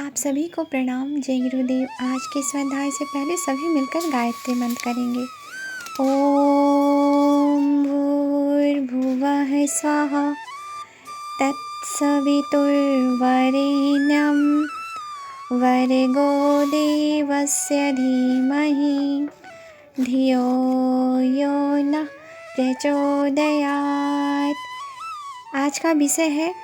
आप सभी को प्रणाम। जय गुरुदेव। आज के स्वाध्याय से पहले सभी मिलकर गायत्री मंत्र करेंगे। ओम भूर्भुवः स्वाहा तत्सवितुर्वरेण्यं भर्गो देवस्य धीमहि धियो यो नः प्रचोदयात्। आज का विषय है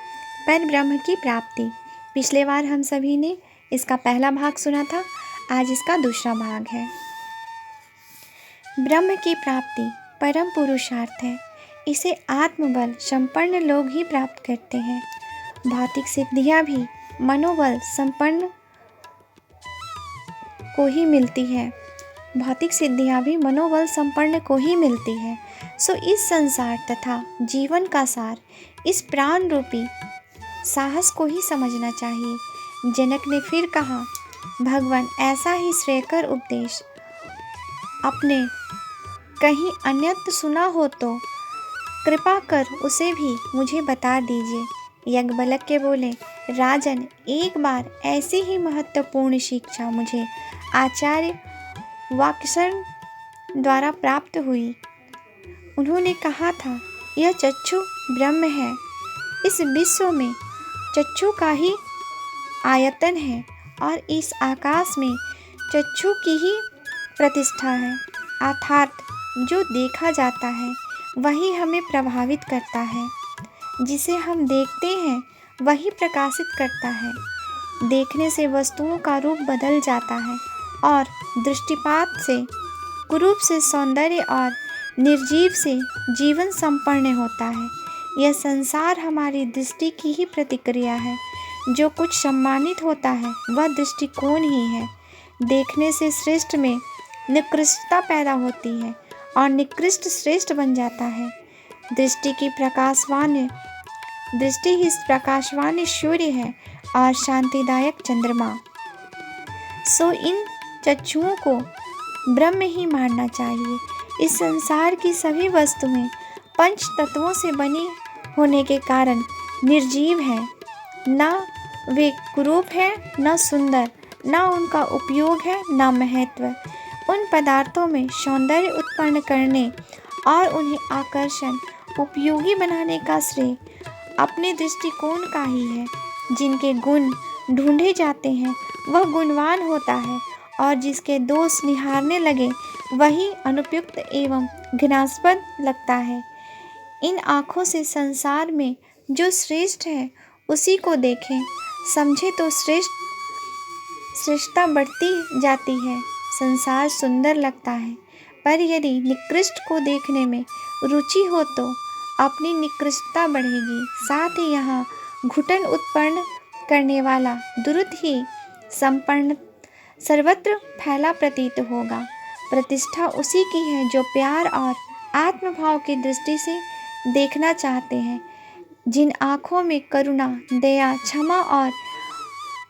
परब्रह्म की प्राप्ति। पिछले बार हम सभी ने इसका पहला भाग सुना था, आज इसका दूसरा भाग है। ब्रह्म की प्राप्ति परम पुरुषार्थ है। इसे आत्मबल संपन्न लोग ही प्राप्त करते हैं। भौतिक सिद्धियां भी मनोबल संपन्न को ही मिलती है। सो इस संसार तथा जीवन का सार इस प्राण रूपी साहस को ही समझना चाहिए। जनक ने फिर कहा, भगवान ऐसा ही श्रेयकर उपदेश अपने कहीं अन्यत्र सुना हो तो कृपा कर उसे भी मुझे बता दीजिए। याज्ञवल्क्य बोले, राजन, एक बार ऐसी ही महत्वपूर्ण शिक्षा मुझे आचार्य वाक्शरण द्वारा प्राप्त हुई। उन्होंने कहा था, यह चक्षु ब्रह्म है। इस विश्व में चक्षु का ही आयतन है और इस आकाश में चक्षु की ही प्रतिष्ठा है। अर्थात जो देखा जाता है वही हमें प्रभावित करता है। जिसे हम देखते हैं वही प्रकाशित करता है। देखने से वस्तुओं का रूप बदल जाता है और दृष्टिपात से कुरूप से सौंदर्य और निर्जीव से जीवन संपन्न होता है। यह संसार हमारी दृष्टि की ही प्रतिक्रिया है। जो कुछ सम्मानित होता है वह दृष्टिकोण ही है। देखने से श्रेष्ठ में निकृष्टता पैदा होती है और निकृष्ट श्रेष्ठ बन जाता है। दृष्टि ही प्रकाशवान सूर्य है और शांतिदायक चंद्रमा। सो इन चक्षुओं को ब्रह्म ही मानना चाहिए। इस संसार की सभी वस्तुएं पंच तत्वों से बनी होने के कारण निर्जीव हैं। न वे कुरूप है, न सुंदर, न उनका उपयोग है, न महत्व। उन पदार्थों में सौंदर्य उत्पन्न करने और उन्हें आकर्षण उपयोगी बनाने का श्रेय अपने दृष्टिकोण का ही है। जिनके गुण ढूंढे जाते हैं वह गुणवान होता है और जिसके दोष निहारने लगे वही अनुपयुक्त एवं घृणास्पद लगता है। इन आँखों से संसार में जो श्रेष्ठ है उसी को देखें, समझे तो श्रेष्ठता बढ़ती जाती है। संसार सुंदर लगता है, पर यदि निकृष्ट को देखने में रुचि हो तो अपनी निकृष्टता बढ़ेगी। साथ ही यहाँ घुटन उत्पन्न करने वाला दुरुत ही संपन्न सर्वत्र फैला प्रतीत होगा। प्रतिष्ठा उसी की है जो प्यार और आत्मभाव की दृष्टि से देखना चाहते हैं। जिन आँखों में करुणा, दया, क्षमा और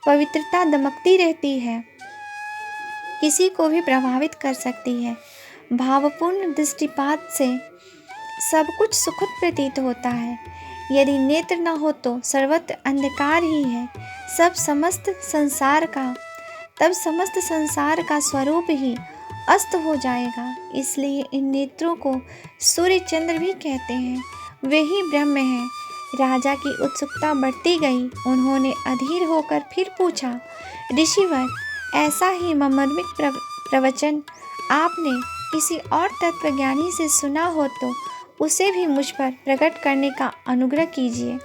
पवित्रता दमकती रहती है किसी को भी प्रभावित कर सकती है। भावपूर्ण दृष्टिपात से सब कुछ सुखद प्रतीत होता है। यदि नेत्र न हो तो सर्वत्र अंधकार ही है। तब समस्त संसार का स्वरूप ही अस्त हो जाएगा। इसलिए इन नेत्रों को सूर्य चंद्र भी कहते हैं। वे ही ब्रह्म हैं। राजा की उत्सुकता बढ़ती गई। उन्होंने अधीर होकर फिर पूछा, ऋषिवर, ऐसा ही मर्मिक प्रवचन आपने किसी और तत्वज्ञानी से सुना हो तो उसे भी मुझ पर प्रकट करने का अनुग्रह कीजिए।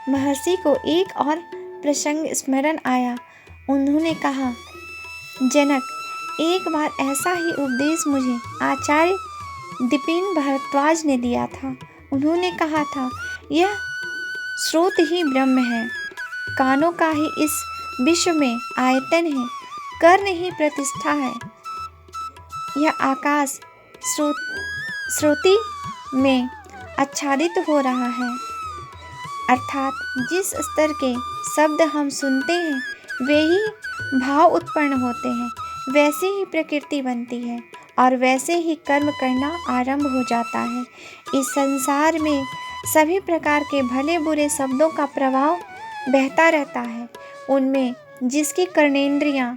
महर्षि को एक और प्रसंग स्मरण आया। उन्होंने कहा, जनक, एक बार ऐसा ही उपदेश मुझे आचार्य दिपिन भारद्वाज ने दिया था। उन्होंने कहा था, यह स्रोत ही ब्रह्म है। कानों का ही इस विश्व में आयतन है। कर्ण ही प्रतिष्ठा है। यह आकाश श्रुति में आच्छादित हो रहा है। अर्थात जिस स्तर के शब्द हम सुनते हैं वे ही भाव उत्पन्न होते हैं, वैसे ही प्रकृति बनती है और वैसे ही कर्म करना आरंभ हो जाता है। इस संसार में सभी प्रकार के भले बुरे शब्दों का प्रभाव बहता रहता है। उनमें जिसकी कर्णेंद्रियां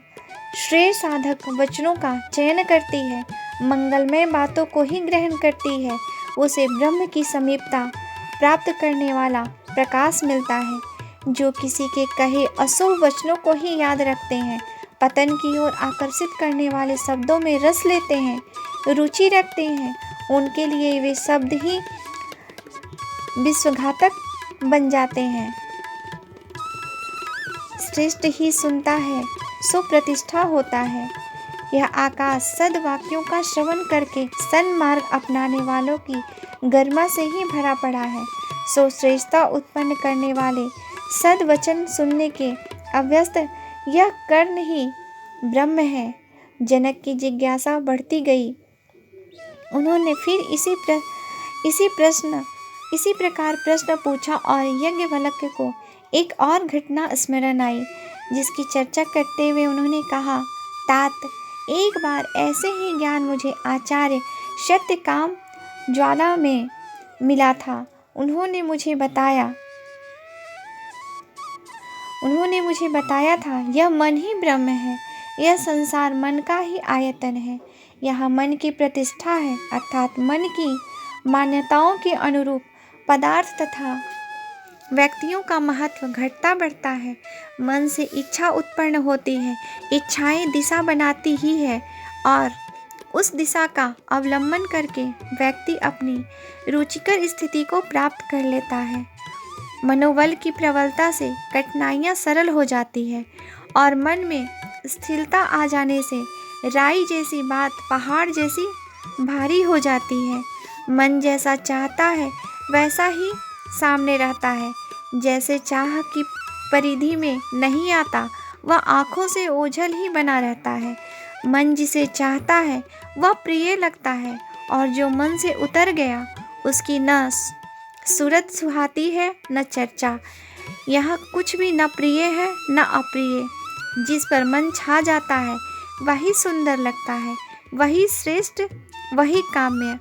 श्रेय साधक वचनों का चयन करती है, मंगलमय बातों को ही ग्रहण करती है, उसे ब्रह्म की समीपता प्राप्त करने वाला प्रकाश मिलता है। जो किसी के कहे अशुभ वचनों को ही याद रखते हैं, पतन की ओर आकर्षित करने वाले शब्दों में रस लेते हैं, रुचि रखते हैं, उनके लिए वे शब्द ही विश्वघातक बन जाते हैं। श्रेष्ठ ही सुनता है सो प्रतिष्ठा होता है। यह आकाश सद्वाक्यों का श्रवण करके सन्मार्ग अपनाने वालों की गरिमा से ही भरा पड़ा है। सो श्रेष्ठता उत्पन्न करने वाले सद्वचन सुनने के अभ्यस्त यह कर्ण ही ब्रह्म है। जनक की जिज्ञासा बढ़ती गई। उन्होंने फिर इसी प्रकार प्रश्न पूछा और याज्ञवल्क्य को एक और घटना स्मरण आई, जिसकी चर्चा करते हुए उन्होंने कहा, तात, एक बार ऐसे ही ज्ञान मुझे आचार्य सत्यकाम ज्वाला में मिला था। उन्होंने मुझे बताया था यह मन ही ब्रह्म है, यह संसार मन का ही आयतन है, यह मन की प्रतिष्ठा है, अर्थात मन की मान्यताओं के अनुरूप पदार्थ तथा व्यक्तियों का महत्व घटता बढ़ता है। मन से इच्छा उत्पन्न होती है, इच्छाएं दिशा बनाती ही है और उस दिशा का अवलंबन करके व्यक्ति अपनी रुचिकर स्थिति को प्राप्त कर लेता है। मनोबल की प्रबलता से कठिनाइयां सरल हो जाती है और मन में स्थिरता आ जाने से राई जैसी बात पहाड़ जैसी भारी हो जाती है। मन जैसा चाहता है वैसा ही सामने रहता है। जैसे चाह की परिधि में नहीं आता, वह आँखों से ओझल ही बना रहता है। मन जिसे चाहता है वह प्रिय लगता है और जो मन से उतर गया उसकी न सूरत सुहाती है न चर्चा। यह कुछ भी न प्रिय है न अप्रिय। जिस पर मन छा जाता है वही सुंदर लगता है, वही श्रेष्ठ, वही काम्य।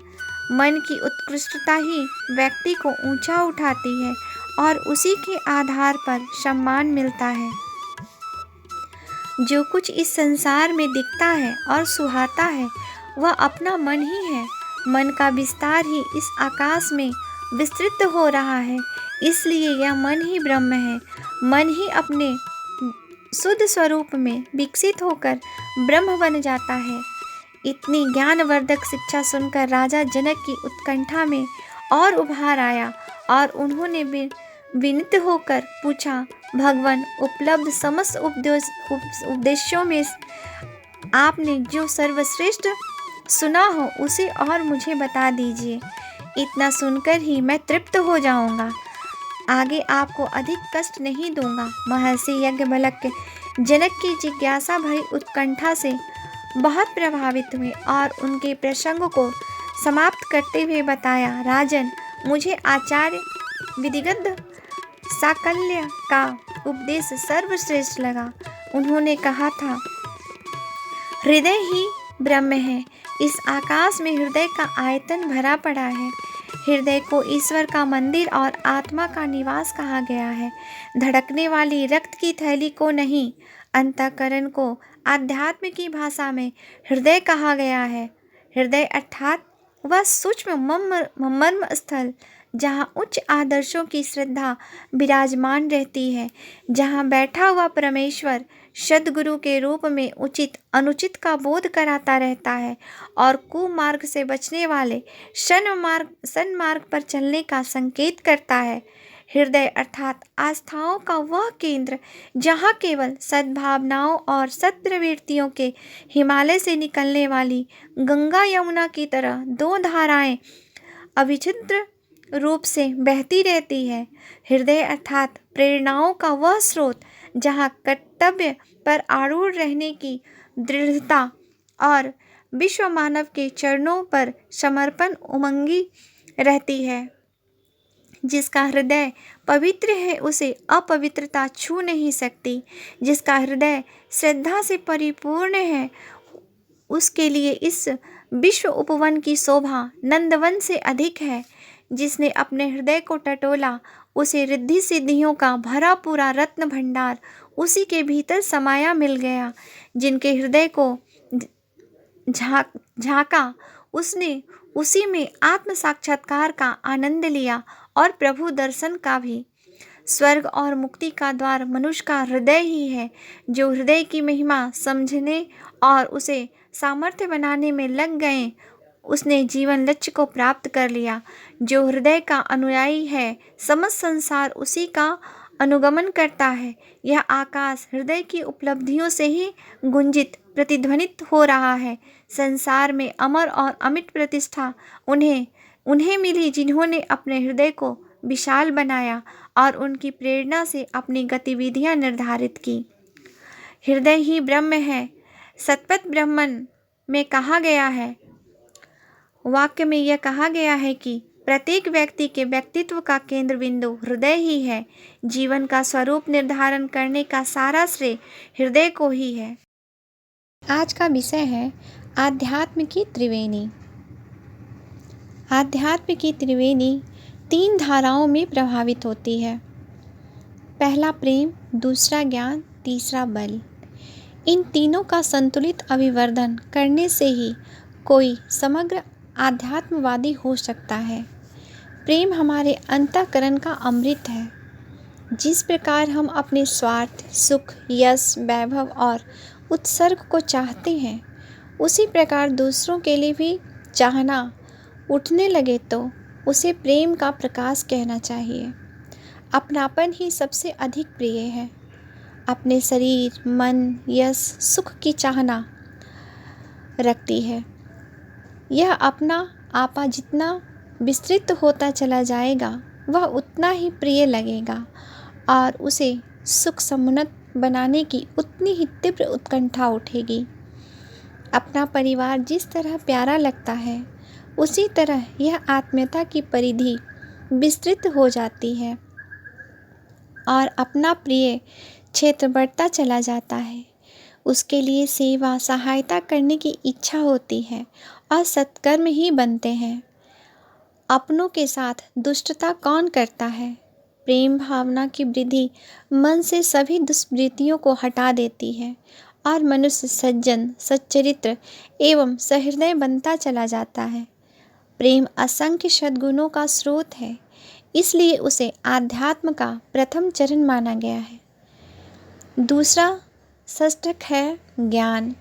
मन की उत्कृष्टता ही व्यक्ति को ऊंचा उठाती है और उसी के आधार पर सम्मान मिलता है। जो कुछ इस संसार में दिखता है और सुहाता है वह अपना मन ही है। मन का विस्तार ही इस आकाश में विस्तृत हो रहा है, इसलिए यह मन ही ब्रह्म है। मन ही अपने शुद्ध स्वरूप में विकसित होकर ब्रह्म बन जाता है। इतनी ज्ञानवर्धक शिक्षा सुनकर राजा जनक की उत्कंठा में और उभार आया और उन्होंने विनीत होकर पूछा, भगवान, उपलब्ध समस्त उपदेशों में आपने जो सर्वश्रेष्ठ सुना हो उसे और मुझे बता दीजिए। इतना सुनकर ही मैं तृप्त हो जाऊंगा, आगे आपको अधिक कष्ट नहीं दूंगा। महर्षि याज्ञवल्क्य जनक की जिज्ञासा भरी उत्कंठा से बहुत प्रभावित हुए और उनके प्रसंग को समाप्त करते हुए बताया, राजन, मुझे आचार्य विधिगत साकल्य का उपदेश सर्वश्रेष्ठ लगा। उन्होंने कहा था, हृदय ही ब्रह्म है। इस आकाश में हृदय का आयतन भरा पड़ा है। हृदय को ईश्वर का मंदिर और आत्मा का निवास कहा गया है। धड़कने वाली रक्त की थैली को नहीं, अंतःकरण को आध्यात्म की भाषा में हृदय कहा गया है। हृदय अर्थात वह सूक्ष्म मर्म स्थल जहाँ उच्च आदर्शों की श्रद्धा विराजमान रहती है, जहाँ बैठा हुआ परमेश्वर सद्गुरु के रूप में उचित अनुचित का बोध कराता रहता है और कुमार्ग से बचने वाले सन्मार्ग पर चलने का संकेत करता है। हृदय अर्थात आस्थाओं का वह केंद्र जहाँ केवल सद्भावनाओं और सत्प्रवृत्तियों के हिमालय से निकलने वाली गंगा यमुना की तरह दो धाराएं अविच्छिन्न रूप से बहती रहती है। हृदय अर्थात प्रेरणाओं का वह स्रोत जहाँ कर्तव्य पर आरूढ़ रहने की दृढ़ता और विश्व मानव के चरणों पर समर्पण उमंगी रहती है। जिसका हृदय पवित्र है उसे अपवित्रता छू नहीं सकती। जिसका हृदय श्रद्धा से परिपूर्ण है उसके लिए इस विश्व उपवन की शोभा नंदवन से अधिक है। जिसने अपने हृदय को टटोला, उसे रिद्धि सिद्धियों का भरा पूरा रत्न भंडार उसी के भीतर समाया मिल गया। जिनके हृदय को झांका, उसने उसी में आत्म साक्षात्कार का आनंद लिया और प्रभु दर्शन का भी। स्वर्ग और मुक्ति का द्वार मनुष्य का हृदय ही है। जो हृदय की महिमा समझने और उसे सामर्थ्य बनाने में लग गए, उसने जीवन लक्ष्य को प्राप्त कर लिया। जो हृदय का अनुयायी है, समस्त संसार उसी का अनुगमन करता है। यह आकाश हृदय की उपलब्धियों से ही गुंजित प्रतिध्वनित हो रहा है। संसार में अमर और अमिट प्रतिष्ठा उन्हें मिली जिन्होंने अपने हृदय को विशाल बनाया और उनकी प्रेरणा से अपनी गतिविधियां निर्धारित की। हृदय ही ब्रह्म है। सतपथ ब्राह्मण में कहा गया है, वाक्य में यह कहा गया है कि प्रत्येक व्यक्ति के व्यक्तित्व का केंद्र बिंदु हृदय ही है। जीवन का स्वरूप निर्धारण करने का सारा श्रेय हृदय को ही है। आज का विषय है आध्यात्म की त्रिवेणी। आध्यात्म की त्रिवेणी 3 धाराओं में प्रभावित होती है। पहला प्रेम, दूसरा ज्ञान, तीसरा बल। इन तीनों का संतुलित अभिवर्धन करने से ही कोई समग्र आध्यात्मवादी हो सकता है। प्रेम हमारे अंतःकरण का अमृत है। जिस प्रकार हम अपने स्वार्थ, सुख, यश, वैभव और उत्सर्ग को चाहते हैं, उसी प्रकार दूसरों के लिए भी चाहना उठने लगे तो उसे प्रेम का प्रकाश कहना चाहिए। अपनापन ही सबसे अधिक प्रिय है। अपने शरीर, मन, यश, सुख की चाहना रखती है। यह अपना आपा जितना विस्तृत होता चला जाएगा, वह उतना ही प्रिय लगेगा और उसे सुख समुन्नत बनाने की उतनी ही तीव्र उत्कंठा उठेगी। अपना परिवार जिस तरह प्यारा लगता है, उसी तरह यह आत्मीयता की परिधि विस्तृत हो जाती है और अपना प्रिय क्षेत्र बढ़ता चला जाता है। उसके लिए सेवा, सहायता करने की इच्छा होती है और सत्कर्म ही बनते हैं। अपनों के साथ दुष्टता कौन करता है? प्रेम भावना की वृद्धि मन से सभी दुष्वृत्तियों को हटा देती है और मनुष्य सज्जन, सच्चरित्र एवं सहृदय बनता चला जाता है। प्रेम असंख्य सद्गुणों का स्रोत है, इसलिए उसे आध्यात्म का प्रथम चरण माना गया है। दूसरा षष्ठक है ज्ञान।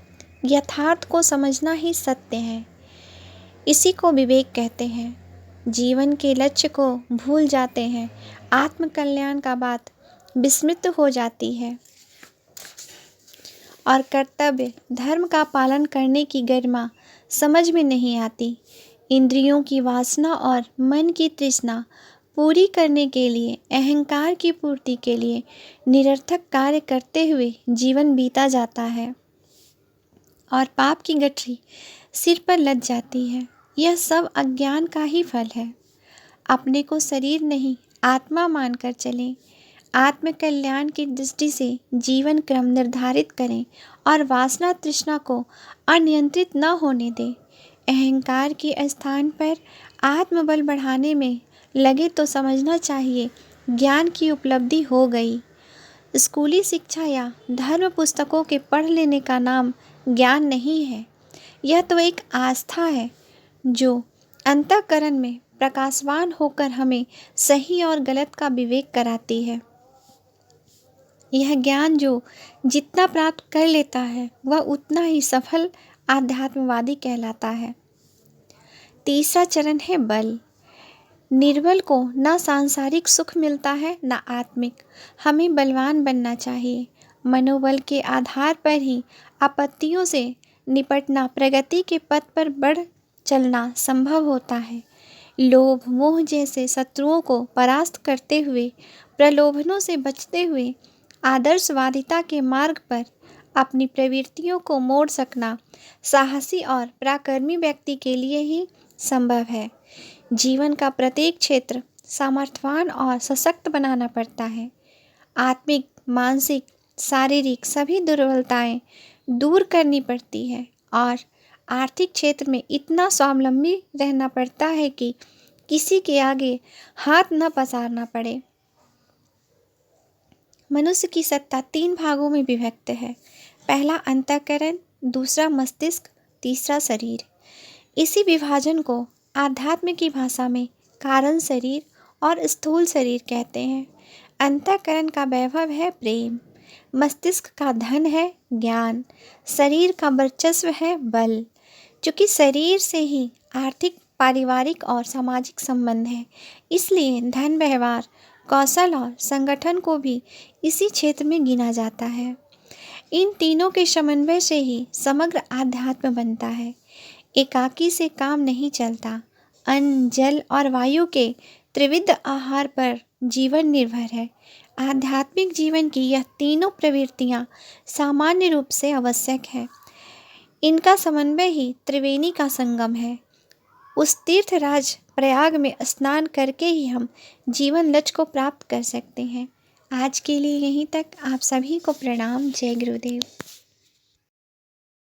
यथार्थ को समझना ही सत्य है। इसी को विवेक कहते हैं। जीवन के लक्ष्य को भूल जाते हैं। आत्मकल्याण का बात विस्मृत हो जाती है और कर्तव्य धर्म का पालन करने की गरिमा समझ में नहीं आती। इंद्रियों की वासना और मन की तृष्णा पूरी करने के लिए, अहंकार की पूर्ति के लिए निरर्थक कार्य करते हुए जीवन बीता जाता है और पाप की गठरी सिर पर लद जाती है। यह सब अज्ञान का ही फल है। अपने को शरीर नहीं, आत्मा मानकर चलें। आत्म कल्याण की दृष्टि से जीवन क्रम निर्धारित करें और वासना तृष्णा को अनियंत्रित न होने दें। अहंकार के स्थान पर आत्मबल बढ़ाने में लगे तो समझना चाहिए ज्ञान की उपलब्धि हो गई। स्कूली शिक्षा या धर्म पुस्तकों के पढ़ लेने का नाम ज्ञान नहीं है। यह तो एक आस्था है जो अंतःकरण में प्रकाशवान होकर हमें सही और गलत का विवेक कराती है। यह ज्ञान जो जितना प्राप्त कर लेता है, वह उतना ही सफल आध्यात्मवादी कहलाता है। तीसरा चरण है बल। निर्बल को न सांसारिक सुख मिलता है न आत्मिक। हमें बलवान बनना चाहिए। मनोबल के आधार पर ही आपत्तियों से निपटना, प्रगति के पथ पर बढ़ चलना संभव होता है। लोभ, मोह जैसे शत्रुओं को परास्त करते हुए, प्रलोभनों से बचते हुए आदर्शवादिता के मार्ग पर अपनी प्रवृत्तियों को मोड़ सकना साहसी और पराक्रमी व्यक्ति के लिए ही संभव है। जीवन का प्रत्येक क्षेत्र सामर्थ्यवान और सशक्त बनाना पड़ता है। आत्मिक, मानसिक, शारीरिक सभी दुर्बलताएं दूर करनी पड़ती है और आर्थिक क्षेत्र में इतना स्वावलंबी रहना पड़ता है कि किसी के आगे हाथ न पसारना पड़े। मनुष्य की सत्ता 3 भागों में विभक्त है। पहला अंतःकरण, दूसरा मस्तिष्क, तीसरा शरीर। इसी विभाजन को आध्यात्म की भाषा में कारण शरीर और स्थूल शरीर कहते हैं। अंतःकरण का वैभव है प्रेम, मस्तिष्क का धन है ज्ञान, शरीर का वर्चस्व है बल। चूँकि शरीर से ही आर्थिक, पारिवारिक और सामाजिक संबंध है, इसलिए धन, व्यवहार, कौशल और संगठन को भी इसी क्षेत्र में गिना जाता है। इन तीनों के समन्वय से ही समग्र आध्यात्म बनता है। एकाकी से काम नहीं चलता। अन्न, जल और वायु के त्रिविध आहार पर जीवन निर्भर है। आध्यात्मिक जीवन की यह तीनों प्रवृत्तियां सामान्य रूप से आवश्यक है। इनका समन्वय ही त्रिवेणी का संगम है। उस तीर्थराज प्रयाग में स्नान करके ही हम जीवन लक्ष्य को प्राप्त कर सकते हैं। आज के लिए यहीं तक। आप सभी को प्रणाम। जय गुरुदेव।